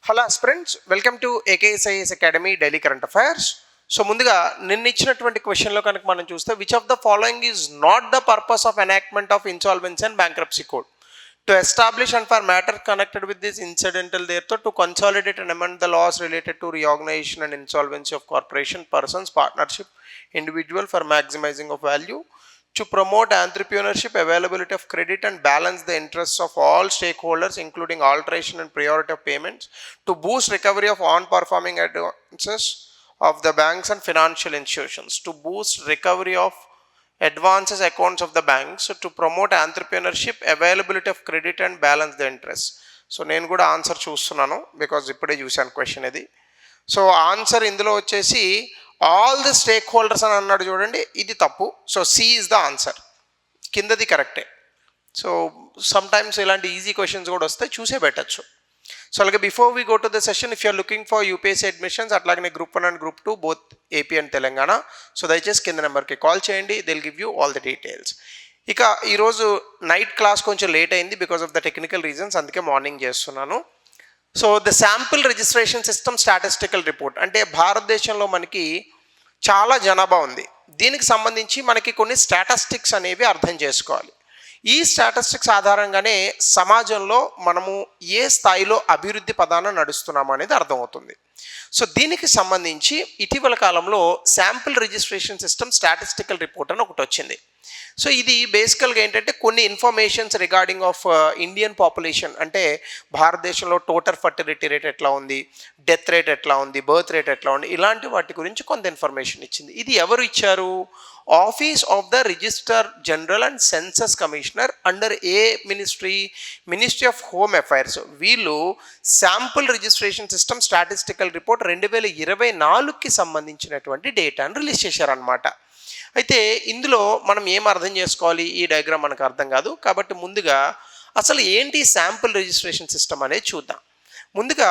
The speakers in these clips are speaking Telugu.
Hello friends, welcome to AKSIS academy daily current affairs. So ముందుగా నిన్న ఇచ్చినటువంటి క్వశ్చన్లో కనుక మనం చూస్తే which of the following is not the purpose of enactment of insolvency and bankruptcy code to establish and for matter connected with this incidental దేర్తో to consolidate and amend the laws related to reorganisation and insolvency of corporation persons partnership individual for maximising of value, to promote entrepreneurship, availability of credit and balance the interests of all stakeholders including alteration and priority of payments, to boost recovery of non-performing advances of the banks and financial institutions, to boost recovery of advances accounts of the banks, to promote entrepreneurship, availability of credit and balance the interests. So నేను కూడా ఆన్సర్ చూస్తున్నాను బికాజ్ ఇప్పుడే చూశాను క్వశ్చన్ ఇది. సో ఆన్సర్ ఇందులో వచ్చేసి ఆల్ ది స్టేక్ హోల్డర్స్ అని అన్నాడు చూడండి, ఇది తప్పు. So C is the answer, కిందది కరెక్టే. సో సమ్ టైమ్స్ ఇలాంటి ఈజీ క్వశ్చన్స్ కూడా వస్తాయి, చూసే పెట్టచ్చు. సో అలాగే before we go to the session, if you're looking for UPSC admissions, అట్లాగే group 1 and group 2 both AP and Telangana, so దయచేసి కింద నెంబర్కి కాల్ చేయండి, they'll give you all the details. ఇక ఈరోజు నైట్ క్లాస్ కొంచెం లేట్ అయింది because of the technical reasons, అందుకే మార్నింగ్ చేస్తున్నాను. So the sample registration system statistical report అంటే భారతదేశంలో మనకి చాలా జనాభా ఉంది, దీనికి సంబంధించి మనకి కొన్ని స్టాటిస్టిక్స్ అనేవి అర్థం చేసుకోవాలి. ఈ స్టాటిస్టిక్స్ ఆధారంగానే సమాజంలో మనము ఏ స్థాయిలో అభివృద్ధి పదాన నడుస్తున్నాము అనేది అర్థమవుతుంది. సో దీనికి సంబంధించి ఇటీవల కాలంలో sample registration system statistical report అని ఒకటి వచ్చింది. సో ఇది బేసికల్గా ఏంటంటే కొన్ని informations regarding of Indian population, అంటే భారతదేశంలో టోటల్ ఫర్టిలిటీ రేట్ ఎట్లా ఉంది, డెత్ రేట్ ఎట్లా ఉంది, బర్త్ రేట్ ఎట్లా ఉంది, ఇలాంటి వాటి గురించి కొంత ఇన్ఫర్మేషన్ ఇచ్చింది. ఇది ఎవరు ఇచ్చారు? Office of the registrar general and census commissioner under a ministry of home affairs. వీళ్ళు sample registration system statistical report 2024కి సంబంధించినటువంటి డేటాను రిలీజ్ చేశారనమాట. అయితే ఇందులో మనం ఏం అర్థం చేసుకోవాలి, ఈ డయాగ్రామ్ మనకు అర్థం కాదు కాబట్టి ముందుగా అసలు ఏంటి శాంపుల్ రిజిస్ట్రేషన్ సిస్టమ్ అనేది చూద్దాం. ముందుగా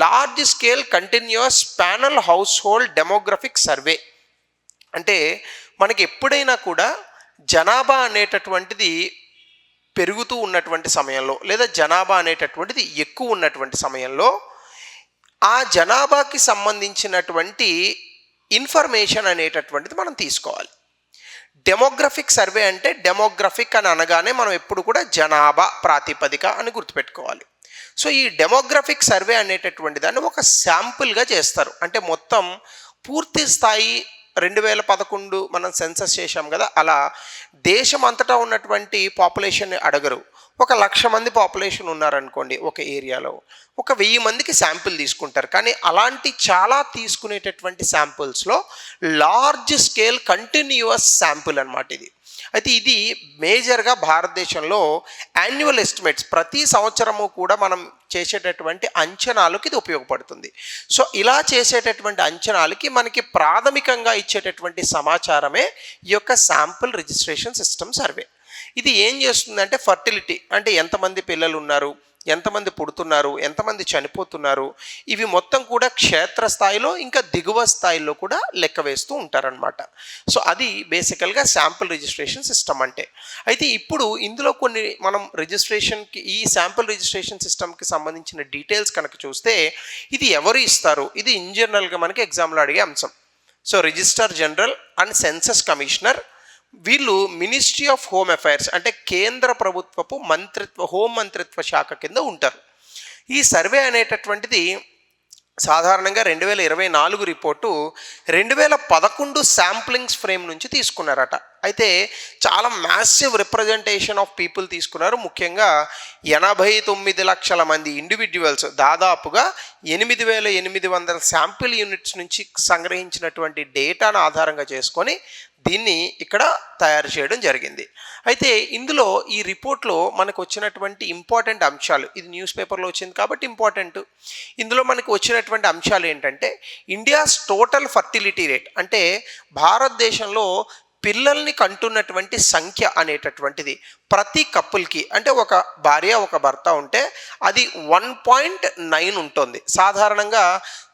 large scale continuous panel house hold demographic survey అంటే మనకి ఎప్పుడైనా కూడా జనాభా అనేటటువంటిది పెరుగుతూ ఉన్నటువంటి సమయంలో లేదా జనాభా అనేటటువంటిది ఎక్కువ ఉన్నటువంటి సమయంలో ఆ జనాభాకి సంబంధించినటువంటి ఇన్ఫర్మేషన్ అనేటటువంటిది మనం తీసుకోవాలి. డెమోగ్రఫిక్ సర్వే అంటే డెమోగ్రఫిక్ అని అనగానే మనం ఎప్పుడు కూడా జనాభా ప్రాతిపదిక అని గుర్తుపెట్టుకోవాలి. సో ఈ డెమోగ్రఫిక్ సర్వే అనేటటువంటి దాన్ని ఒక శాంపుల్గా చేస్తారు. అంటే మొత్తం పూర్తి స్థాయి 2011 మనం సెన్సస్ చేశాం కదా, అలా దేశం అంతటా ఉన్నటువంటి పాపులేషన్ అడగరు. 1,00,000 మంది పాపులేషన్ ఉన్నారనుకోండి ఒక ఏరియాలో, 1,000 మందికి శాంపిల్ తీసుకుంటారు. కానీ అలాంటి చాలా తీసుకునేటటువంటి శాంపిల్స్లో లార్జ్ స్కేల్ కంటిన్యూస్ శాంపిల్ అనమాట ఇది. అయితే ఇది మేజర్గా భారతదేశంలో యాన్యువల్ ఎస్టిమేట్స్ ప్రతి సంవత్సరము కూడా మనం చేసేటటువంటి అంచనాలకు ఇది ఉపయోగపడుతుంది. సో ఇలా చేసేటటువంటి అంచనాలకి మనకి ప్రాథమికంగా ఇచ్చేటటువంటి సమాచారమే ఈ యొక్క శాంపుల్ రిజిస్ట్రేషన్ సిస్టమ్ సర్వే. ఇది ఏం చేస్తుందంటే ఫర్టిలిటీ అంటే ఎంతమంది పిల్లలు ఉన్నారు, ఎంతమంది పుడుతున్నారు, ఎంతమంది చనిపోతున్నారు, ఇవి మొత్తం కూడా క్షేత్రస్థాయిలో ఇంకా దిగువ స్థాయిలో కూడా లెక్క వేస్తూ ఉంటారనమాట. సో అది బేసికల్గా శాంపుల్ రిజిస్ట్రేషన్ సిస్టమ్ అంటే. అయితే ఇప్పుడు ఇందులో కొన్ని మనం రిజిస్ట్రేషన్కి ఈ శాంపుల్ రిజిస్ట్రేషన్ సిస్టమ్కి సంబంధించిన డీటెయిల్స్ కనుక చూస్తే ఇది ఎవరు ఇస్తారు, ఇది ఇన్ జనరల్గా మనకి ఎగ్జామ్లో అడిగే అంశం. So register general and census commissioner వీళ్ళు మినిస్ట్రీ ఆఫ్ హోమ్ అఫైర్స్ అంటే కేంద్ర ప్రభుత్వపు హోం మంత్రిత్వ శాఖ కింద ఉంటారు. ఈ సర్వే అనేటటువంటిది సాధారణంగా 2024 రిపోర్టు 2011 శాంప్లింగ్స్ ఫ్రేమ్ నుంచి తీసుకున్నారట. అయితే చాలా మ్యాసివ్ రిప్రజెంటేషన్ ఆఫ్ పీపుల్ తీసుకున్నారు. ముఖ్యంగా 89 లక్షల మంది ఇండివిజువల్స్, దాదాపుగా 8,800 శాంపిల్ యూనిట్స్ నుంచి సంగ్రహించినటువంటి డేటాను ఆధారంగా చేసుకొని దీన్ని ఇక్కడ తయారు చేయడం జరిగింది. అయితే ఇందులో ఈ రిపోర్ట్లో మనకు వచ్చినటువంటి ఇంపార్టెంట్ అంశాలు, ఇది న్యూస్ పేపర్లో వచ్చింది కాబట్టి ఇంపార్టెంట్. ఇందులో మనకు వచ్చినటువంటి అంశాలు ఏంటంటే ఇండియాస్ టోటల్ ఫర్టిలిటీ రేట్ అంటే భారతదేశంలో పిల్లల్ని కంటున్నటువంటి సంఖ్య అనేటటువంటిది ప్రతి కపుల్కి, అంటే ఒక భార్య ఒక భర్త ఉంటే అది 1.9 ఉంటుంది. సాధారణంగా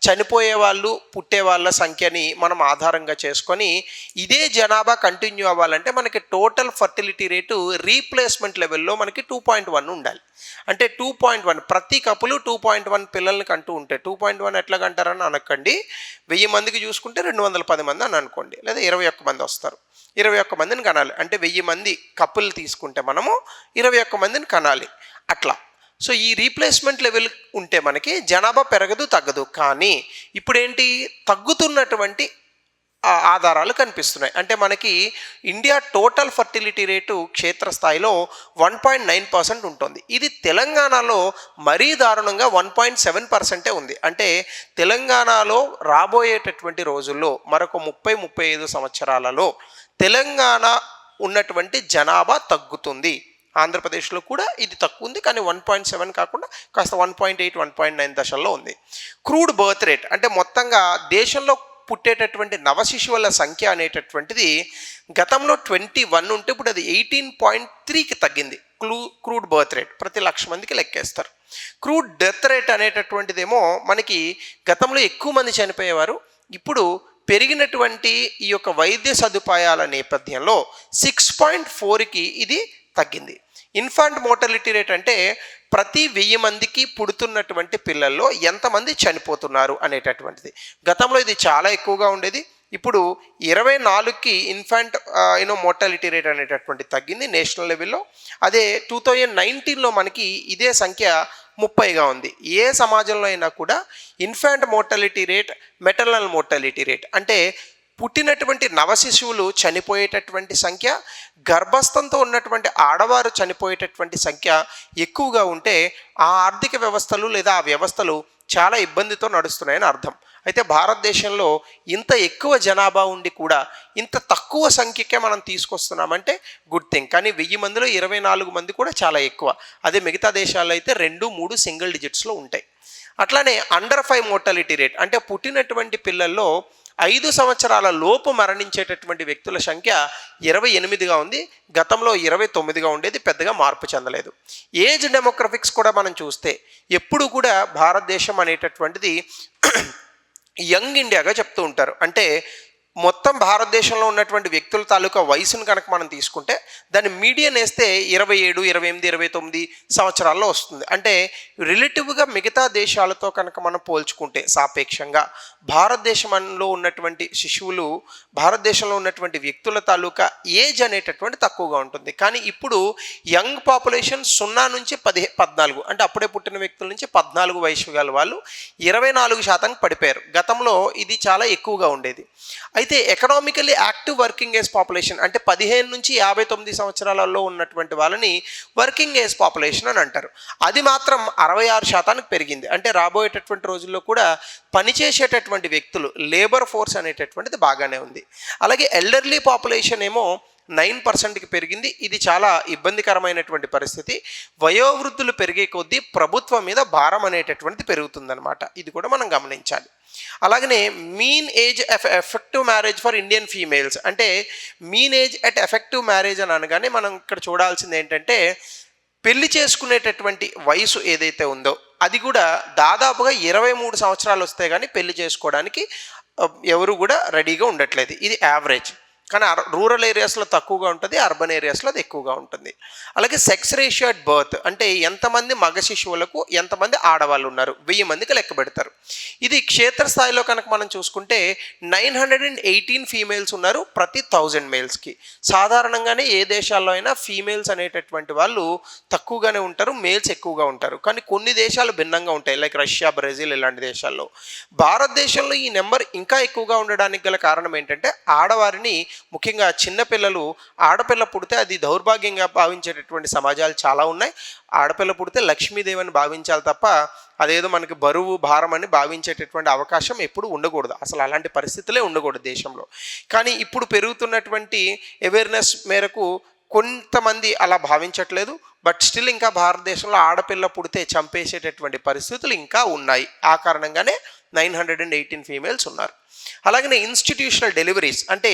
చనిపోయే వాళ్ళు పుట్టే వాళ్ళ సంఖ్యని మనం ఆధారంగా చేసుకొని ఇదే జనాభా కంటిన్యూ అవ్వాలంటే మనకి టోటల్ ఫర్టిలిటీ రేటు రీప్లేస్మెంట్ లెవెల్లో మనకి 2.1 ఉండాలి. అంటే 2.1 ప్రతి కపులు 2.1 పిల్లల్ని కంటూ ఉంటే 2.1 ఎట్లా కంటారని అనకండి. 1000 మందికి చూసుకుంటే 210 మంది అని అనుకోండి, లేదా 21 మంది వస్తారు. 21 మందిని కనాలి. అంటే 1000 మంది కపుల్ తీసుకుంటే మనము 21 మందిని కనాలి అట్లా. సో ఈ రీప్లేస్మెంట్ లెవెల్ ఉంటే మనకి జనాభా పెరగదు తగ్గదు. కానీ ఇప్పుడేంటి, తగ్గుతున్నటువంటి ఆధారాలు కనిపిస్తున్నాయి. అంటే మనకి ఇండియా టోటల్ ఫర్టిలిటీ రేటు క్షేత్రస్థాయిలో 1.9% ఉంటుంది. ఇది తెలంగాణలో మరీ దారుణంగా 1.7% ఉంది. అంటే తెలంగాణలో రాబోయేటటువంటి రోజుల్లో మరొక 30-35 సంవత్సరాలలో తెలంగాణ ఉన్నటువంటి జనాభా తగ్గుతుంది. ఆంధ్రప్రదేశ్లో కూడా ఇది తక్కువ ఉంది, కానీ 1.7 కాకుండా కాస్త 1.8, 1.9 దశల్లో ఉంది. క్రూడ్ బర్త్ రేట్ అంటే మొత్తంగా దేశంలో పుట్టేటటువంటి నవశిశువుల సంఖ్య అనేటటువంటిది గతంలో 21 ఉంటే ఇప్పుడు అది 18.3కి తగ్గింది. క్రూడ్ బర్త్ రేట్ ప్రతి 1,00,000 మందికి లెక్కేస్తారు. క్రూడ్ డెత్ రేట్ అనేటటువంటిదేమో మనకి గతంలో ఎక్కువ మంది చనిపోయేవారు, ఇప్పుడు పెరిగినటువంటి ఈ యొక్క వైద్య సదుపాయాల నేపథ్యంలో 6.4కి ఇది తగ్గింది. ఇన్ఫాంట్ మోర్టాలిటీ రేట్ అంటే ప్రతి 1000 మందికి పుడుతున్నటువంటి పిల్లల్లో ఎంతమంది చనిపోతున్నారు అనేటటువంటిది. గతంలో ఇది చాలా ఎక్కువగా ఉండేది, ఇప్పుడు 24కి ఇన్ఫాంట్ మోర్టాలిటీ రేట్ అనేటటువంటి తగ్గింది నేషనల్ లెవెల్లో. అదే 2019లో మనకి ఇదే సంఖ్య 30గా ఉంది. ఏ సమాజంలో అయినా కూడా infant mortality rate, maternal mortality rate అంటే పుట్టినటువంటి నవశిశువులు చనిపోయేటటువంటి సంఖ్య, గర్భస్థంతో ఉన్నటువంటి ఆడవారు చనిపోయేటటువంటి సంఖ్య ఎక్కువగా ఉంటే ఆ ఆర్థిక వ్యవస్థలు లేదా ఆ వ్యవస్థలు చాలా ఇబ్బందితో నడుస్తున్నాయని అర్థం. అయితే భారతదేశంలో ఇంత ఎక్కువ జనాభా ఉండి కూడా ఇంత తక్కువ సంఖ్యకే మనం తీసుకొస్తున్నామంటే గుడ్ థింగ్. కానీ 1000 మందిలో 24 మంది కూడా చాలా ఎక్కువ. అదే మిగతా దేశాల్లో అయితే 2-3 సింగిల్ డిజిట్స్లో ఉంటాయి. అట్లానే అండర్ 5 మోర్టాలిటీ రేట్ అంటే పుట్టినటువంటి పిల్లల్లో 5 సంవత్సరాల లోపు మరణించేటటువంటి వ్యక్తుల సంఖ్య 28గా ఉంది. గతంలో 29గా ఉండేది, పెద్దగా మార్పు చెందలేదు. ఏజ్ డెమోగ్రఫిక్స్ కూడా మనం చూస్తే ఎప్పుడు కూడా భారతదేశం అనేటటువంటిది యంగ్ ఇండియాగా చెప్తూ ఉంటారు. అంటే మొత్తం భారతదేశంలో ఉన్నటువంటి వ్యక్తుల తాలూకా వయసును కనుక మనం తీసుకుంటే దాన్ని మీడియన్ వేస్తే 27, 28, 29 సంవత్సరాల్లో వస్తుంది. అంటే రిలేటివ్గా మిగతా దేశాలతో కనుక మనం పోల్చుకుంటే సాపేక్షంగా భారతదేశంలో ఉన్నటువంటి శిశువులు, భారతదేశంలో ఉన్నటువంటి వ్యక్తుల తాలూకా ఏజ్ అనేటటువంటి తక్కువగా ఉంటుంది. కానీ ఇప్పుడు యంగ్ పాపులేషన్ 0 నుంచి 14 అంటే అప్పుడే పుట్టిన వ్యక్తుల నుంచి 14 వయసు గల వాళ్ళు 24% పడిపోయారు. గతంలో ఇది చాలా ఎక్కువగా ఉండేది. అయితే economically active working age population అంటే 15 నుంచి 59 సంవత్సరాలలో ఉన్నటువంటి వాళ్ళని వర్కింగ్ ఏజ్ పాపులేషన్ అని అంటారు. అది మాత్రం 66%కి పెరిగింది. అంటే రాబోయేటటువంటి రోజుల్లో కూడా పనిచేసేటటువంటి వ్యక్తులు, లేబర్ ఫోర్స్ అనేటటువంటిది బాగానే ఉంది. అలాగే ఎల్డర్లీ పాపులేషన్ ఏమో 9%కి పెరిగింది. ఇది చాలా ఇబ్బందికరమైనటువంటి పరిస్థితి. వయోవృద్ధులు పెరిగే కొద్దీ ప్రభుత్వం మీద భారం అనేటటువంటిది పెరుగుతుందన్నమాట. ఇది కూడా మనం గమనించాలి. అలాగనే mean age effective marriage for Indian females అంటే mean age at effective marriage అని అనగానే మనం ఇక్కడ చూడాల్సింది ఏంటంటే పెళ్లి చేసుకునేటటువంటి వయసు ఏదైతే ఉందో అది కూడా దాదాపుగా 23 సంవత్సరాలు వస్తే కానీ పెళ్లి చేసుకోవడానికి ఎవరు కూడా రెడీగా ఉండట్లేదు. ఇది యావరేజ్. కానీ రూరల్ ఏరియాస్లో తక్కువగా ఉంటుంది, అర్బన్ ఏరియాస్లో అది ఎక్కువగా ఉంటుంది. అలాగే సెక్స్ రేషియో అట్ బర్త్ అంటే ఎంతమంది మగ శిశువులకు ఎంతమంది ఆడవాళ్ళు ఉన్నారు 1000 మందికి లెక్క పెడతారు. ఇది క్షేత్రస్థాయిలో కనుక మనం చూసుకుంటే 918 ఫీమేల్స్ ఉన్నారు ప్రతి 1000 మేల్స్కి. సాధారణంగానే ఏ దేశాల్లో అయినా ఫీమేల్స్ అనేటటువంటి వాళ్ళు తక్కువగానే ఉంటారు, మేల్స్ ఎక్కువగా ఉంటారు. కానీ కొన్ని దేశాలు భిన్నంగా ఉంటాయి, లైక్ రష్యా, బ్రెజిల్ ఇలాంటి దేశాల్లో. భారతదేశంలో ఈ నెంబర్ ఇంకా ఎక్కువగా ఉండడానికి గల కారణం ఏంటంటే ఆడవారిని, ముఖ్యంగా చిన్నపిల్లలు, ఆడపిల్ల పుడితే అది దౌర్భాగ్యంగా భావించేటటువంటి సమాజాలు చాలా ఉన్నాయి. ఆడపిల్ల పుడితే లక్ష్మీదేవిని భావించాలి తప్ప అదేదో మనకి బరువు, భారం అని భావించేటటువంటి అవకాశం ఎప్పుడు ఉండకూడదు. అసలు అలాంటి పరిస్థితులే ఉండకూడదు దేశంలో. కానీ ఇప్పుడు పెరుగుతున్నటువంటి అవేర్నెస్ మేరకు కొంతమంది అలా భావించట్లేదు. బట్ స్టిల్ ఇంకా భారతదేశంలో ఆడపిల్ల పుడితే చంపేసేటటువంటి పరిస్థితులు ఇంకా ఉన్నాయి. ఆ కారణంగానే 918 ఫీమేల్స్ ఉన్నారు. అలాగనే ఇన్స్టిట్యూషనల్ డెలివరీస్ అంటే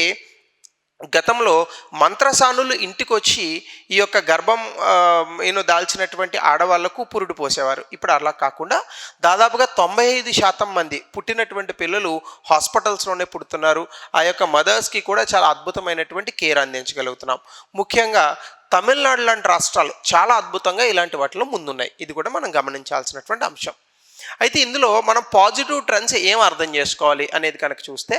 గతంలో మంత్రసానులు ఇంటికొచ్చి ఈ యొక్క గర్భం దాల్చినటువంటి ఆడవాళ్లకు పురుడు పోసేవారు. ఇప్పుడు అలా కాకుండా దాదాపుగా 95% మంది పుట్టినటువంటి పిల్లలు హాస్పిటల్స్లోనే పుడుతున్నారు. ఆ యొక్క మదర్స్కి కూడా చాలా అద్భుతమైనటువంటి కేర్ అందించగలుగుతున్నాం. ముఖ్యంగా తమిళనాడు లాంటి రాష్ట్రాలు చాలా అద్భుతంగా ఇలాంటి వాటిలో ముందున్నాయి. ఇది కూడా మనం గమనించాల్సినటువంటి అంశం. అయితే ఇందులో మనం పాజిటివ్ ట్రెండ్స్ ఏం అర్థం చేసుకోవాలి అనేది కనుక చూస్తే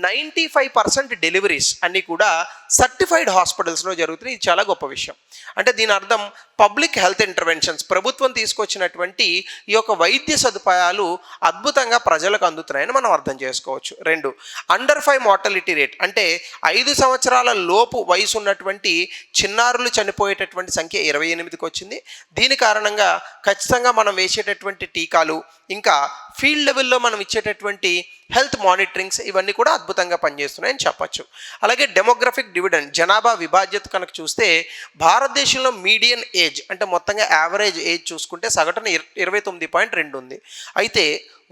95% డెలివరీస్ అన్నీ కూడా సర్టిఫైడ్ హాస్పిటల్స్లో జరుగుతున్నాయి. ఇది చాలా గొప్ప విషయం. అంటే దీని అర్థం పబ్లిక్ హెల్త్ ఇంటర్వెన్షన్స్, ప్రభుత్వం తీసుకొచ్చినటువంటి ఈ యొక్క వైద్య సదుపాయాలు అద్భుతంగా ప్రజలకు అందుతున్నాయని మనం అర్థం చేసుకోవచ్చు. 2, అండర్ 5 మార్టాలిటీ రేట్, అంటే 5 సంవత్సరాల లోపు వయసు ఉన్నటువంటి చిన్నారులు చనిపోయేటటువంటి సంఖ్య 28కి వచ్చింది. దీని కారణంగా ఖచ్చితంగా మనం వేసేటటువంటి టీకాలు, ఇంకా ఫీల్డ్ లెవెల్లో మనం ఇచ్చేటటువంటి హెల్త్ మానిటరింగ్స్ ఇవన్నీ కూడా అద్భుతంగా పనిచేస్తున్నాయని చెప్పచ్చు. అలాగే డెమోగ్రఫిక్ డివిడెండ్, జనాభా విభాజ్యత కనుక చూస్తే భారతదేశంలో మీడియన్ ఏజ్ అంటే మొత్తంగా యావరేజ్ ఏజ్ చూసుకుంటే సగటున 29.2 ఉంది. అయితే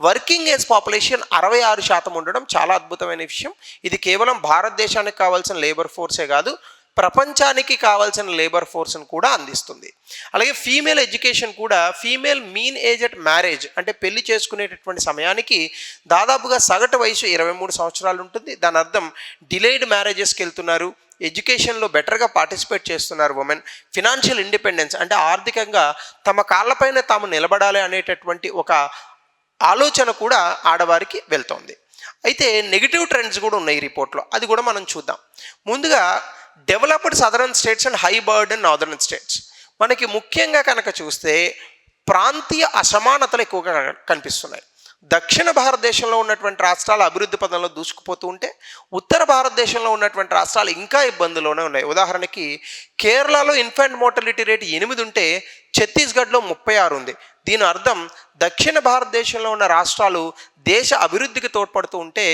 వర్కింగ్ ఏజ్ పాపులేషన్ 66% ఉండడం చాలా అద్భుతమైన విషయం. ఇది కేవలం భారతదేశానికి కావాల్సిన లేబర్ ఫోర్సే కాదు, ప్రపంచానికి కావాల్సిన లేబర్ ఫోర్స్ని కూడా అందిస్తుంది. అలాగే ఫీమేల్ ఎడ్యుకేషన్ కూడా, female mean age at marriage అంటే పెళ్లి చేసుకునేటటువంటి సమయానికి దాదాపుగా సగటు వయసు 23 సంవత్సరాలు ఉంటుంది. దాని అర్థం డిలేడ్ మ్యారేజెస్కి వెళ్తున్నారు, ఎడ్యుకేషన్లో బెటర్గా పార్టిసిపేట్ చేస్తున్నారు ఉమెన్. ఫినాన్షియల్ ఇండిపెండెన్స్ అంటే ఆర్థికంగా తమ కాళ్ళపైన తాము నిలబడాలి అనేటటువంటి ఒక ఆలోచన కూడా ఆడవారికి వెళ్తోంది. అయితే నెగిటివ్ ట్రెండ్స్ కూడా ఉన్నాయి ఈ రిపోర్ట్లో, అది కూడా మనం చూద్దాం. ముందుగా developed southern states and high burden northern states. మనకి ముఖ్యంగా కనుక చూస్తే ప్రాంతీయ అసమానతలు ఎక్కువగా కనిపిస్తున్నాయి. దక్షిణ భారతదేశంలో ఉన్నటువంటి రాష్ట్రాలు అభివృద్ధి పదంలో దూసుకుపోతూ ఉంటే ఉత్తర భారతదేశంలో ఉన్నటువంటి రాష్ట్రాలు ఇంకా ఇబ్బందుల్లోనే ఉన్నాయి. ఉదాహరణకి కేరళలో ఇన్ఫెంట్ మోర్టాలిటీ రేట్ 8 ఉంటే ఛత్తీస్గఢ్లో 36 ఉంది. దీని అర్థం దక్షిణ భారతదేశంలో ఉన్న రాష్ట్రాలు దేశ అభివృద్ధికి తోడ్పడుతూ ఉంటే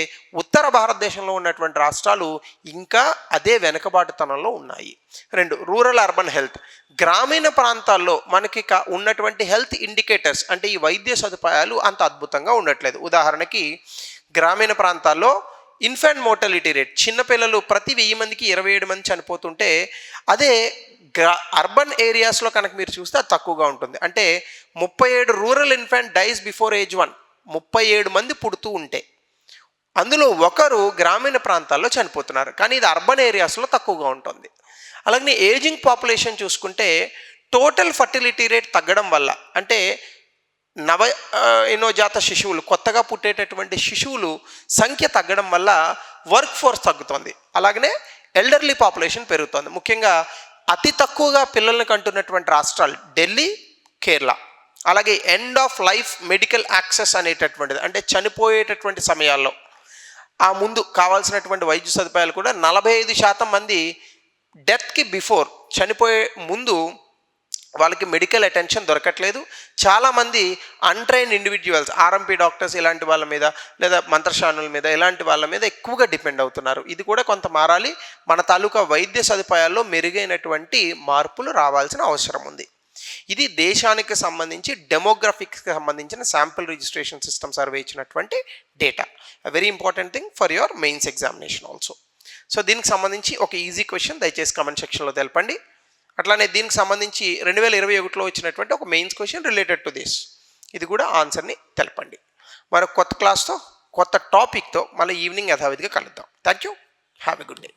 ఉత్తర భారతదేశంలో ఉన్నటువంటి రాష్ట్రాలు ఇంకా అదే వెనుకబాటుతనంలో ఉన్నాయి. 2, రూరల్ అర్బన్ హెల్త్. గ్రామీణ ప్రాంతాల్లో మనకి ఉన్నటువంటి హెల్త్ ఇండికేటర్స్ అంటే ఈ వైద్య సదుపాయాలు అంత అద్భుతంగా ఉండట్లేదు. ఉదాహరణకి గ్రామీణ ప్రాంతాల్లో ఇన్ఫెంట్ మోర్టాలిటీ రేట్, చిన్నపిల్లలు ప్రతి 1000 మందికి 27 మంది చనిపోతుంటే అదే అర్బన్ ఏరియాస్లో కనుక మీరు చూస్తే అది తక్కువగా ఉంటుంది. అంటే 37 rural infant dies before age 1, 37 మంది పుడుతూ ఉంటే అందులో ఒకరు గ్రామీణ ప్రాంతాల్లో చనిపోతున్నారు. కానీ ఇది అర్బన్ ఏరియాస్లో తక్కువగా ఉంటుంది. అలాగే ఏజింగ్ పాపులేషన్ చూసుకుంటే టోటల్ ఫర్టిలిటీ రేట్ తగ్గడం వల్ల, అంటే నవజాత శిశువులు, కొత్తగా పుట్టేటటువంటి శిశువులు సంఖ్య తగ్గడం వల్ల వర్క్ ఫోర్స్ తగ్గుతుంది. అలాగనే ఎల్డర్లీ పాపులేషన్ పెరుగుతుంది. ముఖ్యంగా అతి తక్కువగా పిల్లల్ని కంటున్నటువంటి రాష్ట్రాలు ఢిల్లీ, కేరళ. అలాగే end of life medical access అనేటటువంటిది, అంటే చనిపోయేటటువంటి సమయాల్లో ఆ ముందు కావాల్సినటువంటి వైద్య సదుపాయాలు కూడా 45% మంది డెత్కి బిఫోర్, చనిపోయే ముందు వాళ్ళకి మెడికల్ అటెన్షన్ దొరకట్లేదు. చాలామంది అన్ట్రైన్డ్ ఇండివిజువల్స్, ఆర్ఎంపీ డాక్టర్స్ ఇలాంటి వాళ్ళ మీద, లేదా మంత్రశానుల మీద, ఇలాంటి వాళ్ళ మీద ఎక్కువగా డిపెండ్ అవుతున్నారు. ఇది కూడా కొంత మారాలి. మన తాలూకా వైద్య సదుపాయాల్లో మెరుగైనటువంటి మార్పులు రావాల్సిన అవసరం ఉంది. ఇది దేశానికి సంబంధించి డెమోగ్రఫిక్స్కి సంబంధించిన శాంపిల్ రిజిస్ట్రేషన్ సిస్టమ్ సర్వే ఇచ్చినటువంటి data. Very important thing for your mains examination also. So దీనికి సంబంధించి ఒక ఈజీ క్వశ్చన్ దయచేసి కామెంట్ సెక్షన్లో తెలపండి. అట్లానే దీనికి సంబంధించి 2021లో వచ్చినటువంటి ఒక mains question related to this, ఇది కూడా ఆన్సర్ని తెలపండి. మరొక కొత్త క్లాస్తో, కొత్త టాపిక్తో మళ్ళీ ఈవినింగ్ యథావిధిగా కలుద్దాం. Thank you. Have a good day.